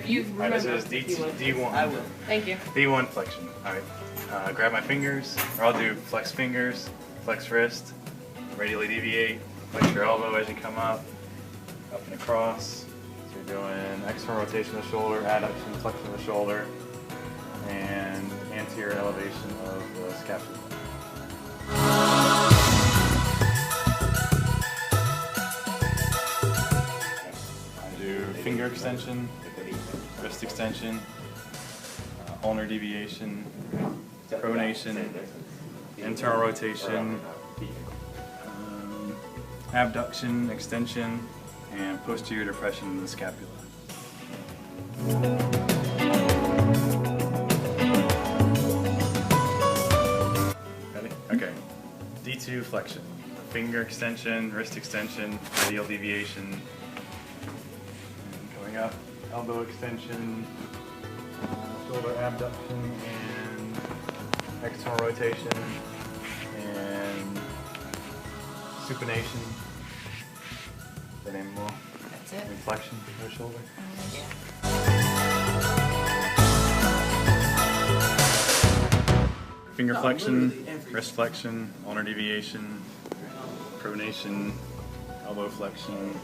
if you remember. This is D1. I will. Thank you. D1 flexion. All right. Grab my fingers, or I'll do flex fingers, flex wrist, radially deviate, flex your elbow as you come up and across. So you're doing external rotation of the shoulder, adduction, flexion of the shoulder, and anterior elevation of the scapula. I do finger extension, wrist extension, ulnar deviation, pronation, internal rotation, abduction, extension, and posterior depression of the scapula. Ready? Okay. D2 flexion. Finger extension, wrist extension, radial deviation, and going up, elbow extension, shoulder abduction, and external rotation, and supination. The name more. That's it. Reflection of the shoulder. Finger flexion, wrist flexion, ulnar deviation, pronation, elbow flexion,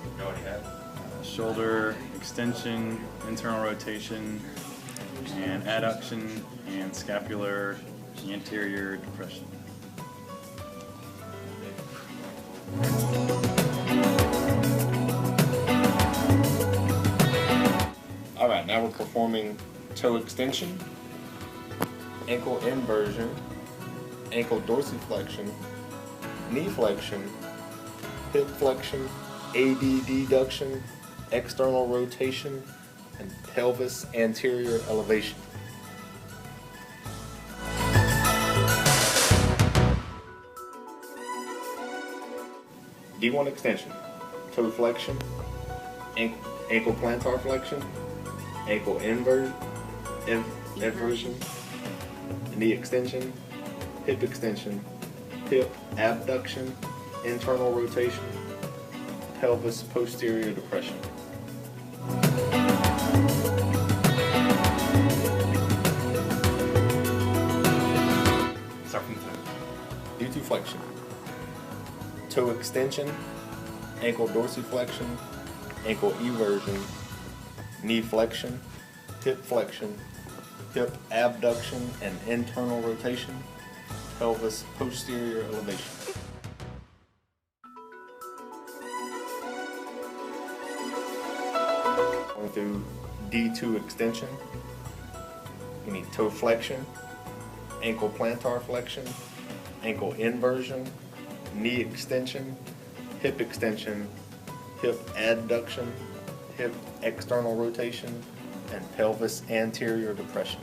shoulder extension, internal rotation, and adduction, and scapular anterior depression. Alright, now we're performing toe extension, ankle inversion, ankle dorsiflexion, knee flexion, hip flexion, AD deduction, external rotation, and pelvis anterior elevation. D1 extension, toe flexion, ankle plantar flexion, ankle inversion, knee extension, hip extension, hip abduction, internal rotation, pelvis posterior depression. Start from the top. D2 flexion, toe extension, ankle dorsiflexion, ankle eversion, knee flexion, hip flexion, hip abduction and internal rotation, pelvis posterior elevation. Going through D2 extension, we need toe flexion, ankle plantar flexion, ankle inversion, knee extension, hip extension, hip adduction, hip external rotation, and pelvis anterior depression.